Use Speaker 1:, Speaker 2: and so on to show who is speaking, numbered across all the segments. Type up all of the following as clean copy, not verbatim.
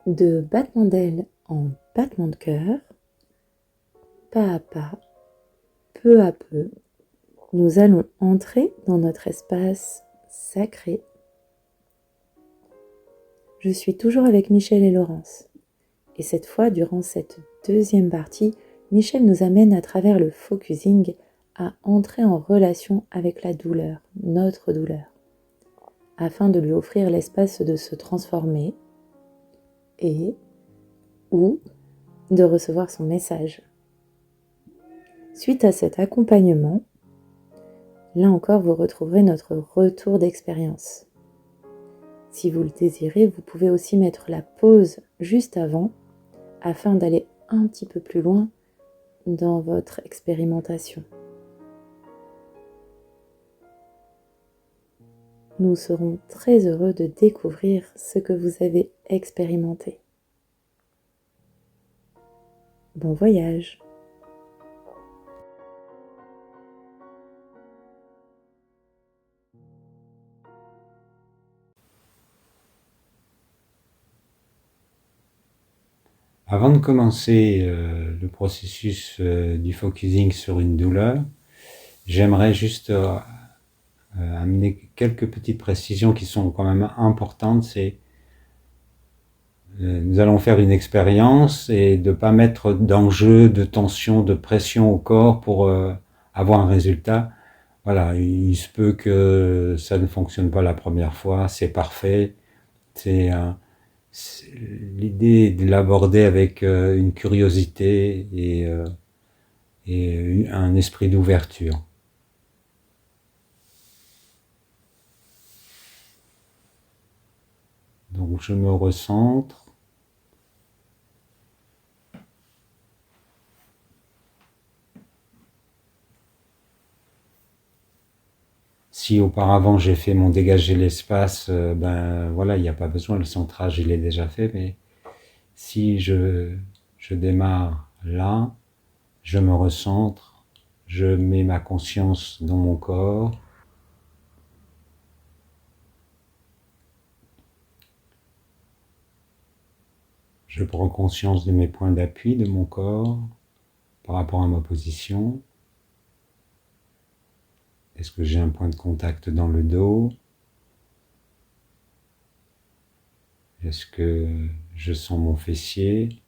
Speaker 1: de battement d'ailes en battement de cœur, pas à pas, peu à peu, nous allons entrer dans notre espace sacré. Je suis toujours avec Michel et Laurence. Et cette fois, durant cette deuxième partie, Michel nous amène à travers le focusing à entrer en relation avec la douleur, notre douleur, afin de lui offrir l'espace de se transformer et ou de recevoir son message. Suite à cet accompagnement, là encore, vous retrouverez notre retour d'expérience. Si vous le désirez, vous pouvez aussi mettre la pause juste avant afin d'aller un petit peu plus loin dans votre expérimentation. Nous serons très heureux de découvrir ce que vous avez expérimenté. Bon voyage!
Speaker 2: Avant de commencer le processus du focusing sur une douleur, j'aimerais juste amener quelques petites précisions qui sont quand même importantes. C'est nous allons faire une expérience et de ne pas mettre d'enjeu, de tension, de pression au corps pour avoir un résultat. Voilà, il se peut que ça ne fonctionne pas la première fois, c'est parfait. C'est l'idée de l'aborder avec une curiosité et un esprit d'ouverture. Donc je me recentre. Si auparavant j'ai fait mon dégager l'espace, ben voilà, il n'y a pas besoin, le centrage il est déjà fait, mais si je démarre là, je me recentre, je mets ma conscience dans mon corps, je prends conscience de mes points d'appui de mon corps par rapport à ma position. Est-ce que j'ai un point de contact dans le dos? Est-ce que je sens mon fessier?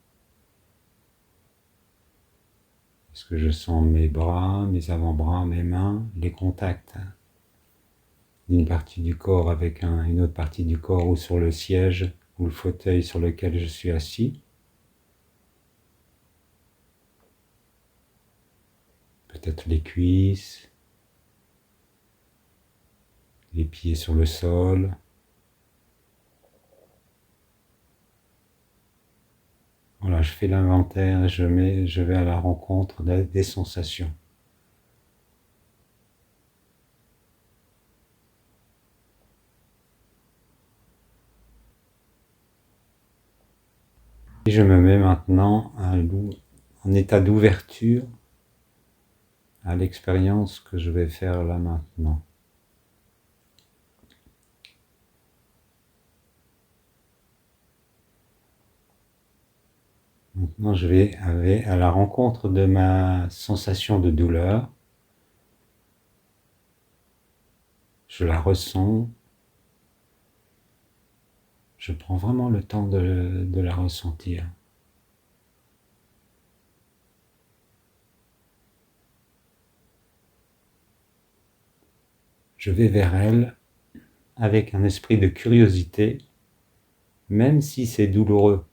Speaker 2: Est-ce que je sens mes bras, mes avant-bras, mes mains, les contacts d'une partie du corps avec une autre partie du corps ou sur le siège ou le fauteuil sur lequel je suis assis? Peut-être les cuisses, les pieds sur le sol. Voilà, je fais l'inventaire et je vais à la rencontre des sensations. Et je me mets maintenant en état d'ouverture à l'expérience que je vais faire là maintenant. Maintenant, je vais aller à la rencontre de ma sensation de douleur. Je la ressens. Je prends vraiment le temps de la ressentir. Je vais vers elle avec un esprit de curiosité, même si c'est douloureux.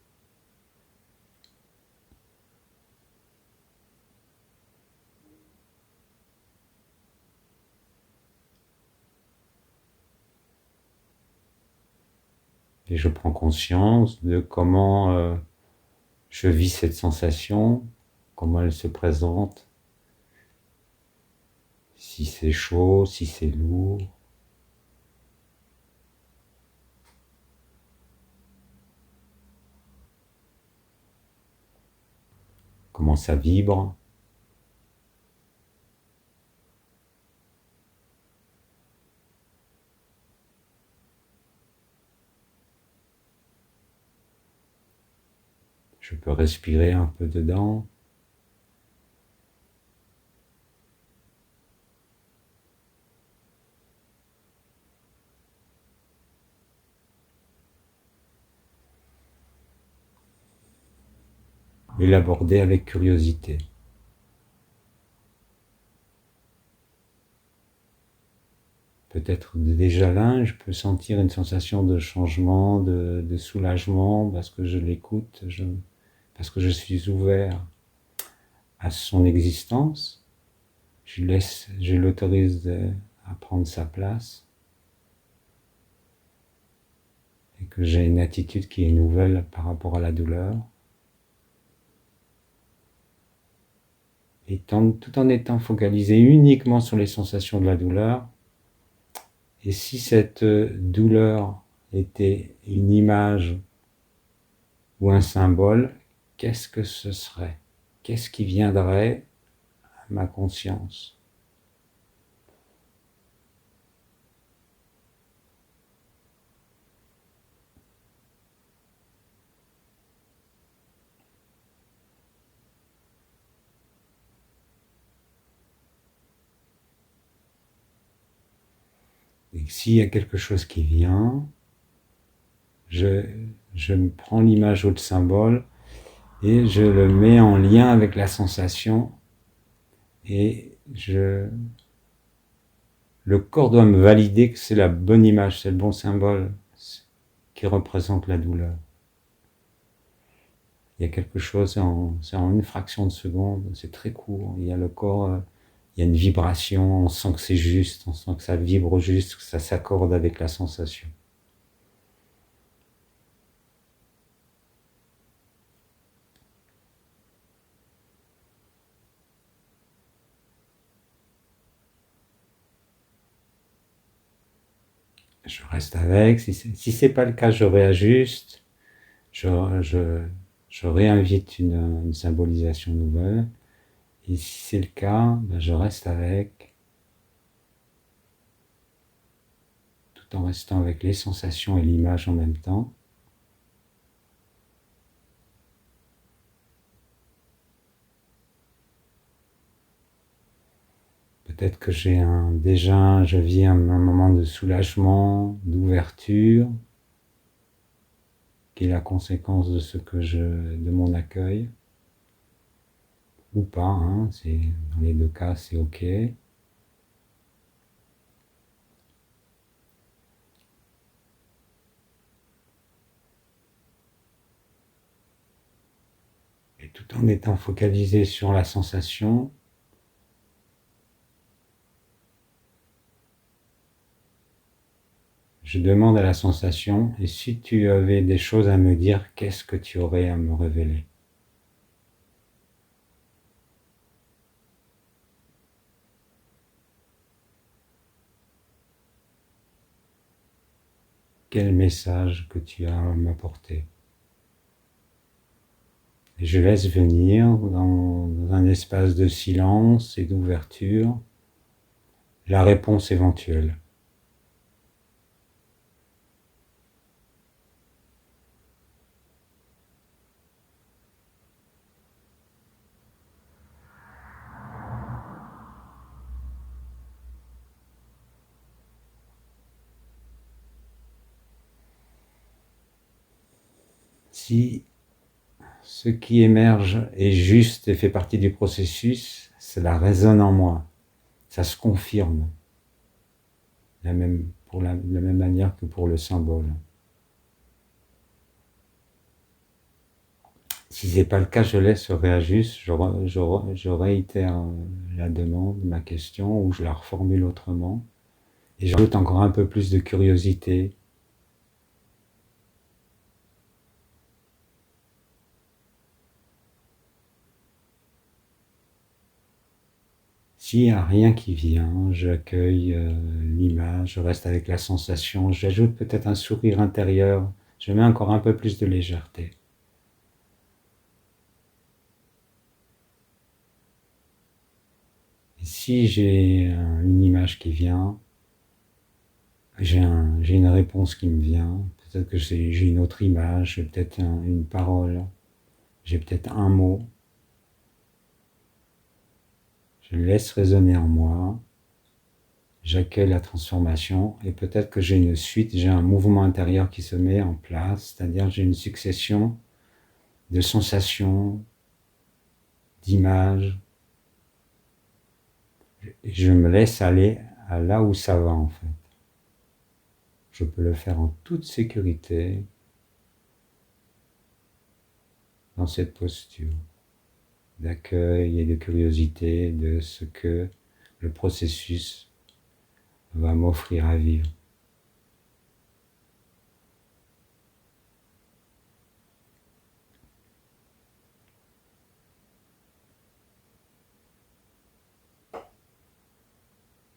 Speaker 2: Et je prends conscience de comment je vis cette sensation, comment elle se présente, si c'est chaud, si c'est lourd. Comment ça vibre. Je peux respirer un peu dedans. Et l'aborder avec curiosité. Peut-être déjà là, je peux sentir une sensation de changement, de soulagement, parce que je l'écoute, parce que je suis ouvert à son existence. Je l'autorise à prendre sa place, et que j'ai une attitude qui est nouvelle par rapport à la douleur. Et tout en étant focalisé uniquement sur les sensations de la douleur. Et si cette douleur était une image ou un symbole, qu'est-ce que ce serait? Qu'est-ce qui viendrait à ma conscience? Et s'il y a quelque chose qui vient, je me prends l'image ou le symbole et je le mets en lien avec la sensation, et le corps doit me valider que c'est la bonne image, c'est le bon symbole qui représente la douleur. Il y a quelque chose, c'est en une fraction de seconde, c'est très court. Il y a le corps, il y a une vibration, on sent que c'est juste, on sent que ça vibre juste, que ça s'accorde avec la sensation. Je reste avec. Si c'est pas le cas, je réajuste. Je réinvite une symbolisation nouvelle. Et si c'est le cas, ben je reste avec, tout en restant avec les sensations et l'image en même temps. Peut-être que je vis un moment de soulagement, d'ouverture, qui est la conséquence de mon accueil, ou pas, hein, dans les deux cas, c'est ok. Et tout en étant focalisé sur la sensation, je demande à la sensation, et si tu avais des choses à me dire, qu'est-ce que tu aurais à me révéler? Quel message que tu as à m'apporter? Et je laisse venir dans un espace de silence et d'ouverture la réponse éventuelle. Si ce qui émerge est juste et fait partie du processus, cela résonne en moi, ça se confirme, de la même manière que pour le symbole. Si ce n'est pas le cas, je laisse, je réajuste, je réitère la demande, ma question, ou je la reformule autrement, et j'ajoute encore un peu plus de curiosité. S'il n'y a rien qui vient, j'accueille l'image, je reste avec la sensation, j'ajoute peut-être un sourire intérieur, je mets encore un peu plus de légèreté. Et si j'ai une image qui vient, j'ai une réponse qui me vient, peut-être que j'ai une autre image, peut-être une parole, j'ai peut-être un mot, je le laisse résonner en moi, j'accueille la transformation et peut-être que j'ai une suite, j'ai un mouvement intérieur qui se met en place, c'est-à-dire j'ai une succession de sensations, d'images, et je me laisse aller à là où ça va en fait. Je peux le faire en toute sécurité dans cette posture d'accueil et de curiosité de ce que le processus va m'offrir à vivre.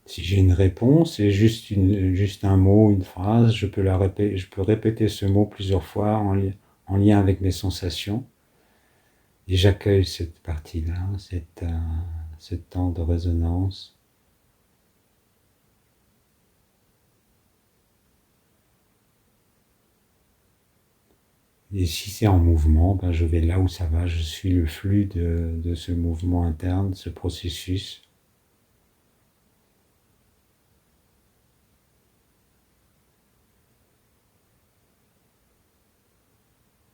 Speaker 2: Si j'ai une réponse, c'est juste un mot, une phrase, je peux répéter ce mot plusieurs fois en lien avec mes sensations. Et j'accueille cette partie-là, ce temps de résonance. Et si c'est en mouvement, ben je vais là où ça va, je suis le flux de ce mouvement interne, ce processus.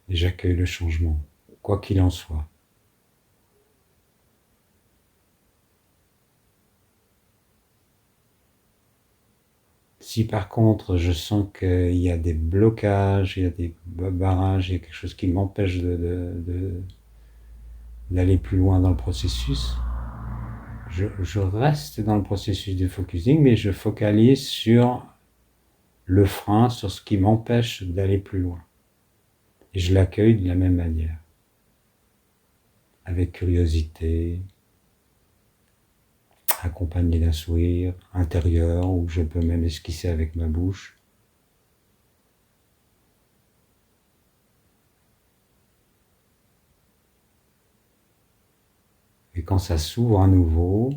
Speaker 2: Et j'accueille le changement, quoi qu'il en soit. Si par contre je sens qu'il y a des blocages, il y a des barrages, il y a quelque chose qui m'empêche d'aller plus loin dans le processus, je reste dans le processus de focusing, mais je focalise sur le frein, sur ce qui m'empêche d'aller plus loin. Et je l'accueille de la même manière, avec curiosité, accompagné d'un sourire intérieur, où je peux même esquisser avec ma bouche. Et quand ça s'ouvre à nouveau,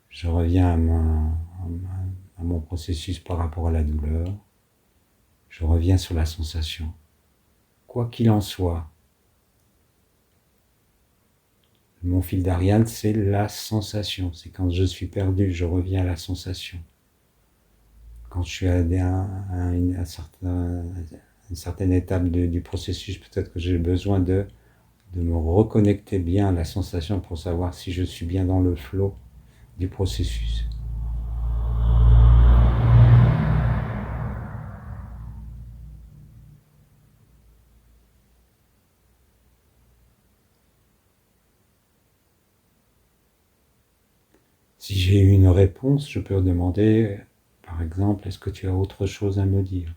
Speaker 2: je reviens à mon processus par rapport à la douleur. Je reviens sur la sensation. Quoi qu'il en soit, mon fil d'Ariane, c'est la sensation. C'est quand je suis perdu, je reviens à la sensation. Quand je suis à une certaine étape du processus, peut-être que j'ai besoin de me reconnecter bien à la sensation pour savoir si je suis bien dans le flow du processus. Si j'ai eu une réponse, je peux demander, par exemple, est-ce que tu as autre chose à me dire ?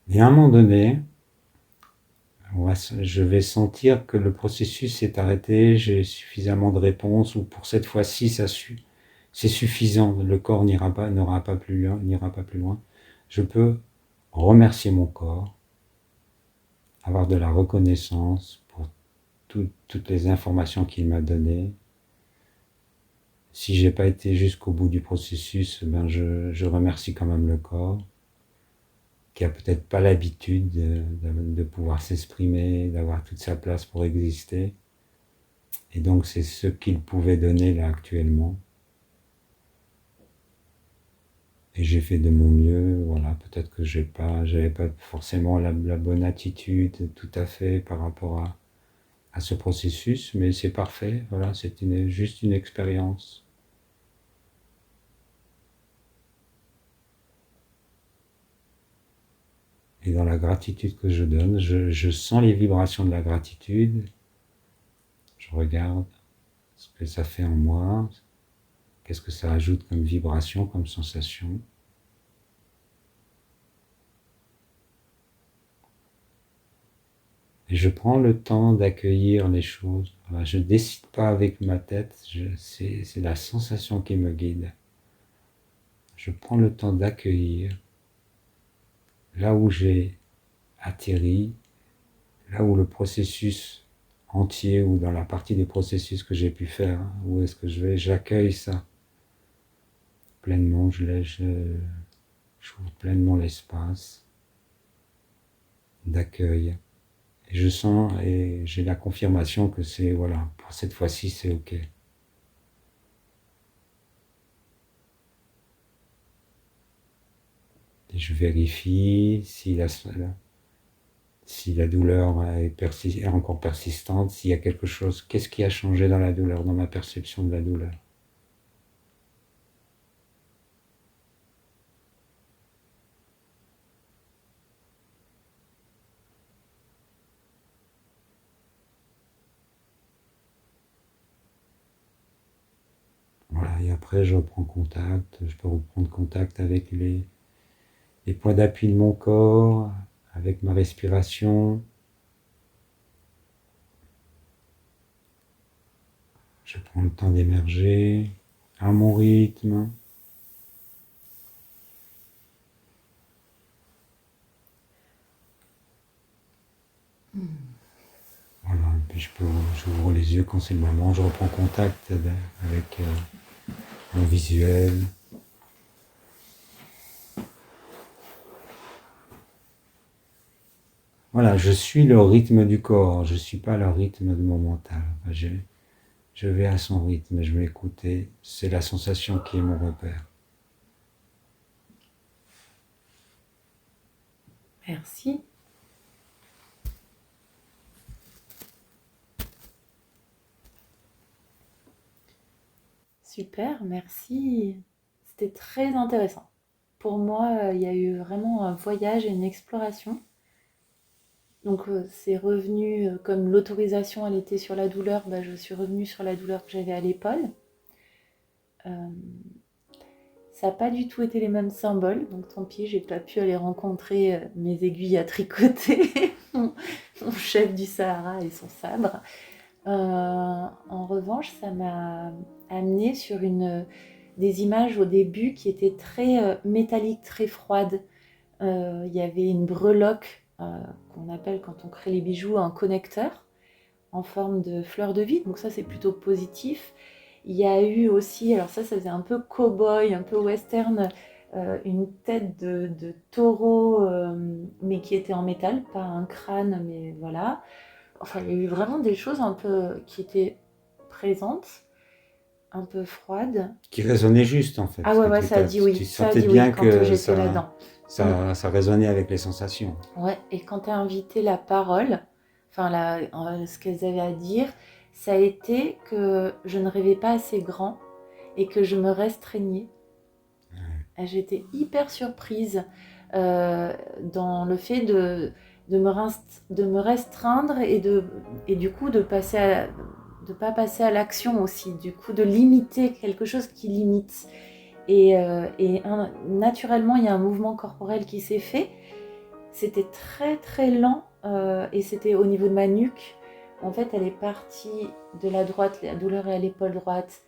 Speaker 2: Et à un moment donné, je vais sentir que le processus s'est arrêté, j'ai suffisamment de réponses, ou pour cette fois-ci, c'est suffisant, le corps n'ira pas plus loin. Je peux remercier mon corps, avoir de la reconnaissance pour toutes les informations qu'il m'a données. Si j'ai pas été jusqu'au bout du processus, ben je remercie quand même le corps, qui a peut-être pas l'habitude de pouvoir s'exprimer, d'avoir toute sa place pour exister. Et donc c'est ce qu'il pouvait donner là actuellement. Et j'ai fait de mon mieux, voilà, peut-être que j'avais pas forcément la bonne attitude tout à fait par rapport à ce processus, mais c'est parfait, voilà, c'est juste une expérience. Et dans la gratitude que je donne, je sens les vibrations de la gratitude, je regarde ce que ça fait en moi, qu'est-ce que ça ajoute comme vibration, comme sensation. Et je prends le temps d'accueillir les choses. Voilà, je ne décide pas avec ma tête, c'est la sensation qui me guide. Je prends le temps d'accueillir là où j'ai atterri, là où le processus entier, ou dans la partie des processus que j'ai pu faire, où est-ce que je vais, j'accueille ça pleinement, j'ouvre pleinement l'espace d'accueil. Et je sens et j'ai la confirmation que c'est, voilà, pour cette fois-ci, c'est OK. Et je vérifie si la douleur est encore persistante, s'il y a quelque chose, qu'est-ce qui a changé dans la douleur, dans ma perception de la douleur. Voilà, et après je reprends contact, je peux reprendre contact avec les points d'appui de mon corps, avec ma respiration. Je prends le temps d'émerger à mon rythme. Voilà, et puis j'ouvre les yeux quand c'est le moment, je reprends contact avec mon visuel. Voilà, je suis le rythme du corps, je ne suis pas le rythme de mon mental. Je vais à son rythme, je vais écouter, c'est la sensation qui est mon repère.
Speaker 1: Merci. Super, merci. C'était très intéressant. Pour moi, il y a eu vraiment un voyage et une exploration. Donc, c'est revenu comme l'autorisation, elle était sur la douleur, bah, je suis revenue sur la douleur que j'avais à l'épaule. Euh, Ça n'a pas du tout été les mêmes symboles, donc tant pis, j'ai pas pu aller rencontrer mes aiguilles à tricoter, mon chef du Sahara et son sabre. En revanche, ça m'a amené sur des images au début qui étaient très métalliques, très froides. Il y avait une breloque qu'on appelle quand on crée les bijoux un connecteur en forme de fleur de vie, donc ça c'est plutôt positif. Il y a eu aussi, alors ça faisait un peu cow-boy, un peu western, une tête de taureau, mais qui était en métal, pas un crâne, mais voilà. Enfin, il y a eu vraiment des choses un peu qui étaient présentes, un peu froides.
Speaker 2: Qui résonnait juste en fait,
Speaker 1: Ah
Speaker 2: ce
Speaker 1: ouais,
Speaker 2: que
Speaker 1: ouais,
Speaker 2: tu
Speaker 1: ça a
Speaker 2: t'as,
Speaker 1: dit
Speaker 2: tu
Speaker 1: oui, ça a
Speaker 2: sentais
Speaker 1: dit oui
Speaker 2: bien
Speaker 1: quand
Speaker 2: que
Speaker 1: j'étais là-dedans.
Speaker 2: ça résonnait avec les sensations.
Speaker 1: Ouais, et quand tu as invité la parole, enfin ce qu'elles avaient à dire, ça a été que je ne rêvais pas assez grand et que je me restreignais. Et j'étais hyper surprise euh, dans le fait de me restreindre et du coup de pas passer à l'action aussi, du coup de limiter quelque chose qui limite. Naturellement, il y a un mouvement corporel qui s'est fait. C'était très très lent et c'était au niveau de ma nuque. En fait, elle est partie de la droite, la douleur est à l'épaule droite.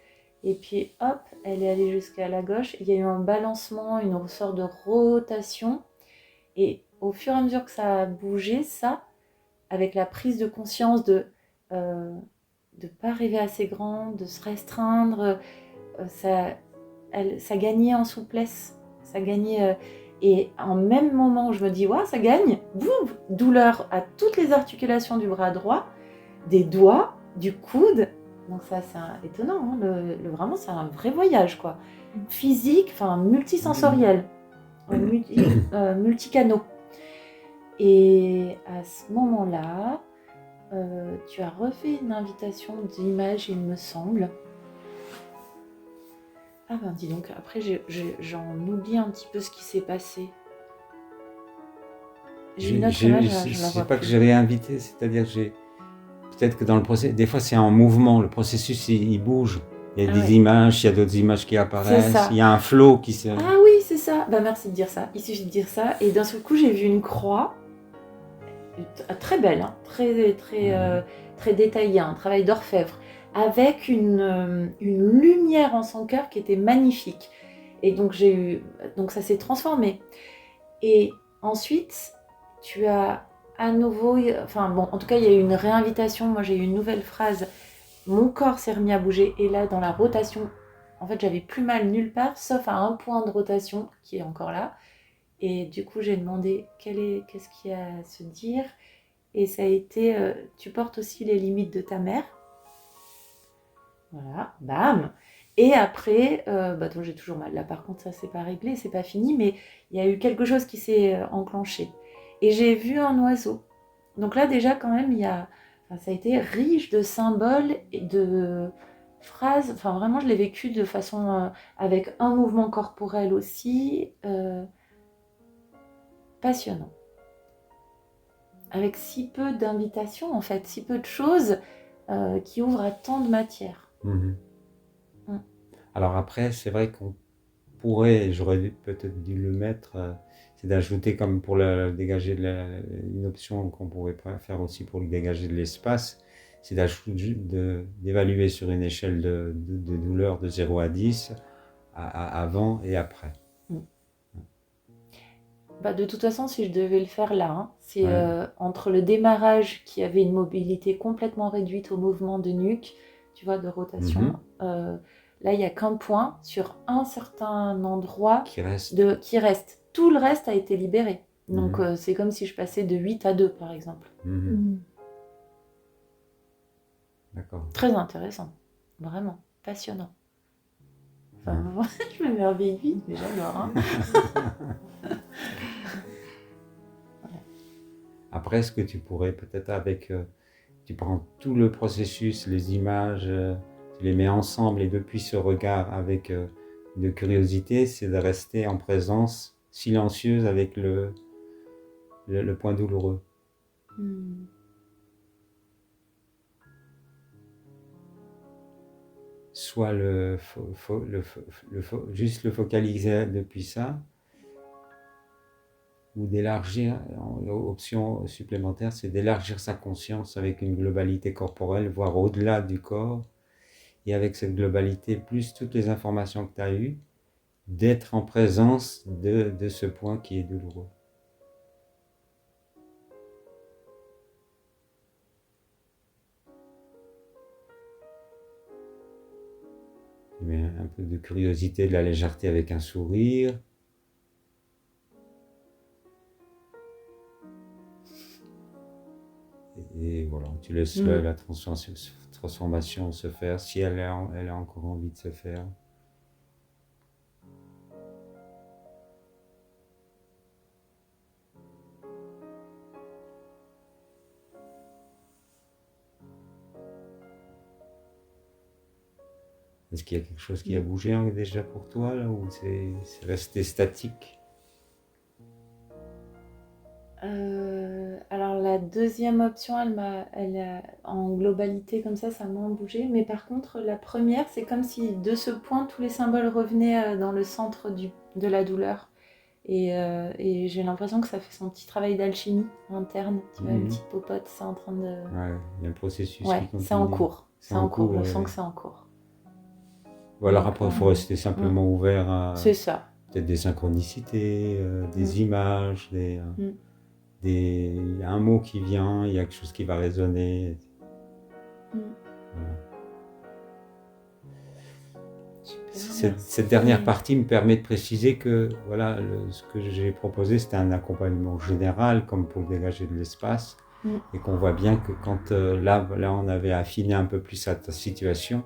Speaker 1: Et puis hop, elle est allée jusqu'à la gauche. Il y a eu un balancement, une sorte de rotation. Et au fur et à mesure que ça a bougé, ça, avec la prise de conscience de ne pas rêver assez grand, de se restreindre, ça, ça gagnait en souplesse. Ça gagnait. Et en même moment où je me dis, ouais, ça gagne, boum, douleur à toutes les articulations du bras droit, des doigts, du coude. Donc ça, c'est étonnant. Hein, vraiment, c'est un vrai voyage, quoi. Physique, enfin multisensoriel, multicanaux. Et à ce moment-là, tu as refait une invitation d'image, il me semble. Ah ben dis donc, après j'en oublie un petit peu ce qui s'est passé. J'ai une autre image, je la vois
Speaker 2: pas que
Speaker 1: plus.
Speaker 2: j'ai réinvité, c'est-à-dire que peut-être que dans le processus, des fois c'est en mouvement, le processus il bouge. Il y a des images, il y a d'autres images qui apparaissent, il y a un flow qui se...
Speaker 1: Ah oui, c'est ça. Bah merci de dire ça. Il suffit de dire ça. Et d'un seul coup, j'ai vu une croix, très belle, hein, très détaillée, un travail d'orfèvre, avec une lumière en son cœur qui était magnifique. Et donc donc ça s'est transformé. Et ensuite, tu as à nouveau, enfin bon, en tout cas, il y a eu une réinvitation. Moi, j'ai eu une nouvelle phrase. Mon corps s'est remis à bouger. Et là, dans la rotation, en fait, j'avais plus mal nulle part, sauf à un point de rotation qui est encore là. Et du coup, j'ai demandé qu'est-ce qu'il y a à se dire. Et ça a été, tu portes aussi les limites de ta mère. Voilà, bam. Et après, donc j'ai toujours mal. Là, par contre, ça, c'est pas réglé, c'est pas fini, mais il y a eu quelque chose qui s'est enclenché. Et j'ai vu un oiseau. Donc là, déjà, quand même, ça a été riche de symboles et de phrases. Enfin, vraiment, je l'ai vécu de façon avec un mouvement corporel aussi passionnant. Avec si peu d'invitations, en fait, si peu de choses qui ouvrent à tant de matière.
Speaker 2: Mhm.
Speaker 1: Mm.
Speaker 2: Alors après, c'est vrai qu'on pourrait, j'aurais peut-être dû le mettre, c'est d'ajouter comme pour dégager une option qu'on pourrait faire aussi pour le dégager de l'espace, c'est d'évaluer sur une échelle de douleur de 0 à 10, avant et après.
Speaker 1: Bah, de toute façon, si je devais le faire là, hein, c'est
Speaker 2: Ouais.
Speaker 1: entre le démarrage qui avait une mobilité complètement réduite au mouvement de nuque, tu vois, de rotation.
Speaker 2: Mhm.
Speaker 1: Là, il n'y a qu'un point sur un certain endroit
Speaker 2: Qui reste.
Speaker 1: qui reste. Tout le reste a été libéré. Donc,
Speaker 2: Mhm.
Speaker 1: c'est comme si je passais de 8 à 2, par exemple.
Speaker 2: Mhm. D'accord.
Speaker 1: Très intéressant. Vraiment. Passionnant. Enfin, je m'émerveille vite, mais j'adore. Hein.
Speaker 2: Après, ce que tu pourrais peut-être tu prends tout le processus, les images, tu les mets ensemble et depuis ce regard avec de curiosité, c'est de rester en présence silencieuse avec le point douloureux. Soit juste le focaliser depuis ça, ou d'élargir, option supplémentaire, c'est d'élargir sa conscience avec une globalité corporelle, voire au-delà du corps, et avec cette globalité, plus toutes les informations que tu as eues, d'être en présence de ce point qui est douloureux. Mais un peu de curiosité, de la légèreté avec un sourire. Et voilà, tu laisses la transformation se faire, si elle a encore envie de se faire. Est-ce qu'il y a quelque chose qui a bougé déjà pour toi, là, ou c'est resté statique?
Speaker 1: Alors la deuxième option, en globalité comme ça m'a bougé. Mais par contre, la première, c'est comme si de ce point, tous les symboles revenaient dans le centre de la douleur. Et j'ai l'impression que ça fait son petit travail d'alchimie interne. Tu vois, une petite popote, c'est en train de...
Speaker 2: Ouais, il y a un processus qui continue.
Speaker 1: C'est en cours. C'est en cours, je sens que c'est en cours.
Speaker 2: Ou alors après, il faut rester simplement ouvert à
Speaker 1: c'est ça.
Speaker 2: Peut-être des synchronicités, des images, un mot qui vient, il y a quelque chose qui va résonner. Voilà. Cette dernière partie me permet de préciser que voilà, ce que j'ai proposé, c'était un accompagnement général, comme pour dégager de l'espace, et qu'on voit bien que quand là, on avait affiné un peu plus ta situation,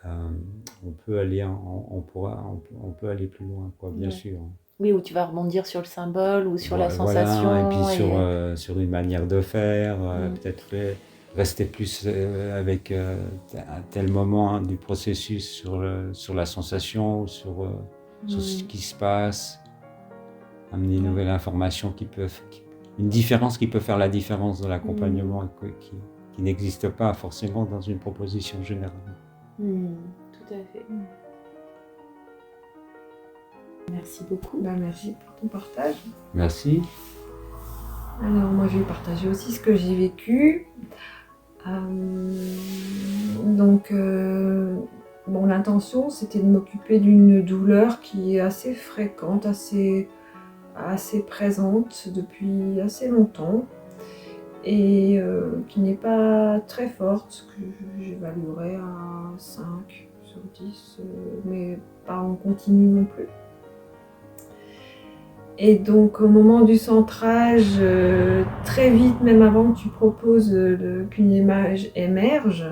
Speaker 2: on peut aller plus loin, quoi, bien sûr.
Speaker 1: Oui, où tu vas rebondir sur le symbole ou sur la sensation.
Speaker 2: Voilà, et puis sur une manière de faire, peut-être rester plus avec un tel moment du processus sur la sensation, ou sur ce qui se passe, amener une nouvelle information une différence qui peut faire la différence dans l'accompagnement qui n'existe pas forcément dans une proposition générale.
Speaker 1: Tout à fait. Merci beaucoup.
Speaker 3: Merci pour ton partage.
Speaker 2: Merci.
Speaker 3: Alors moi je vais partager aussi ce que j'ai vécu. L'intention c'était de m'occuper d'une douleur qui est assez fréquente, assez présente depuis assez longtemps. et qui n'est pas très forte, que j'évaluerais à 5 sur 10, mais pas en continu non plus. Et donc au moment du centrage, très vite, même avant que tu proposes qu'une image émerge,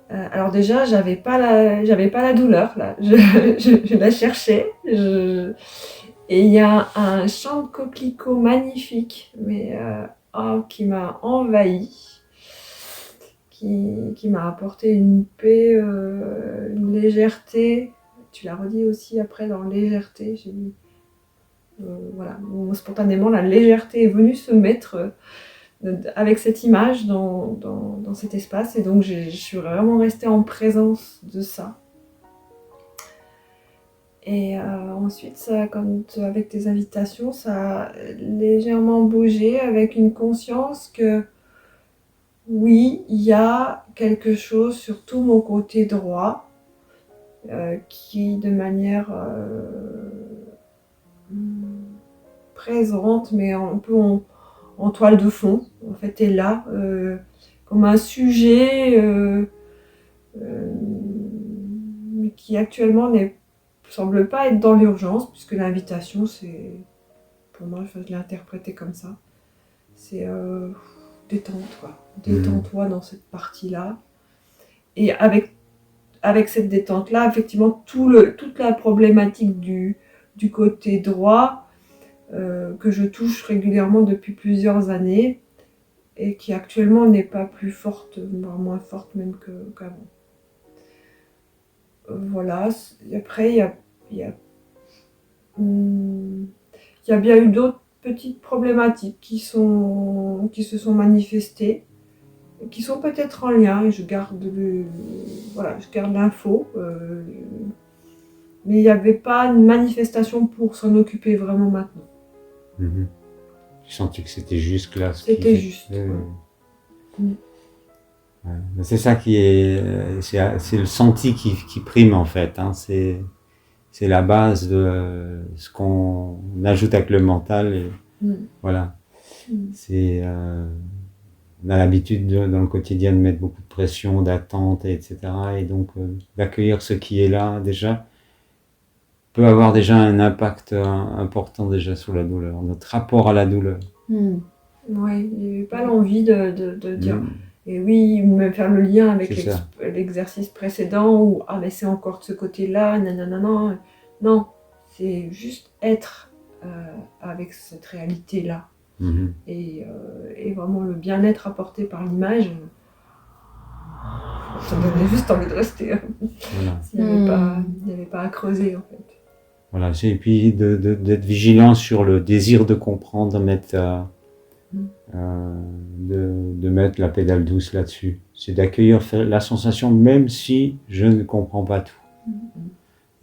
Speaker 3: alors déjà j'avais pas la douleur là, je la cherchais, et il y a un champ de coquelicots magnifique, mais qui m'a envahi, qui m'a apporté une paix, une légèreté. Tu l'as redit aussi après dans légèreté, j'ai dit. Voilà, spontanément la légèreté est venue se mettre avec cette image dans cet espace, et donc je suis vraiment restée en présence de ça. Et ensuite, ça, avec tes invitations, ça a légèrement bougé avec une conscience que oui, il y a quelque chose sur tout mon côté droit qui, de manière présente, mais un peu en toile de fond, en fait, est là, comme un sujet mais qui actuellement ne semble pas être dans l'urgence, puisque l'invitation, c'est, pour moi, je l'ai interprété comme ça, c'est détente, quoi. Détends-toi dans cette partie-là. Et avec cette détente-là, effectivement, toute la problématique du côté droit, que je touche régulièrement depuis plusieurs années et qui actuellement n'est pas plus forte, voire moins forte même qu'avant. Voilà. Et après, il y a bien eu d'autres petites problématiques qui se sont manifestées, qui sont peut-être en lien, et je garde l'info. Mais il n'y avait pas une manifestation pour s'en occuper vraiment maintenant.
Speaker 2: J'ai senti que c'était juste là.
Speaker 3: C'était juste.
Speaker 2: Ouais. C'est ça qui est, c'est le senti qui prime en fait. Hein. C'est la base de ce qu'on ajoute avec le mental. Et voilà. C'est, on a l'habitude dans le quotidien de mettre beaucoup de pression, d'attente, etc. Et donc d'accueillir ce qui est là déjà peut avoir déjà un impact important déjà sur la douleur, notre rapport à la douleur.
Speaker 3: Oui, il n'y avait pas l'envie de dire. Et oui, ou même faire le lien avec l'exercice précédent, où ah mais c'est encore de ce côté-là, nanana. Non, c'est juste être avec cette réalité-là. Et vraiment le bien-être apporté par l'image, ça me donnait juste envie de rester. Voilà. Il n'y avait pas à creuser en fait.
Speaker 2: Voilà, et puis d'être vigilant sur le désir de comprendre, de mettre la pédale douce là-dessus. C'est d'accueillir la sensation même si je ne comprends pas tout.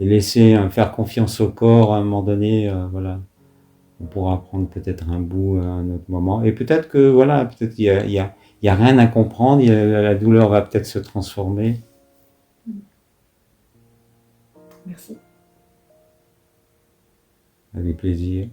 Speaker 2: Et laisser faire confiance au corps à un moment donné, voilà. On pourra prendre peut-être un bout à un autre moment. Et peut-être que, voilà, peut-être il y a rien à comprendre, la douleur va peut-être se transformer.
Speaker 3: Merci.
Speaker 2: Avec plaisir.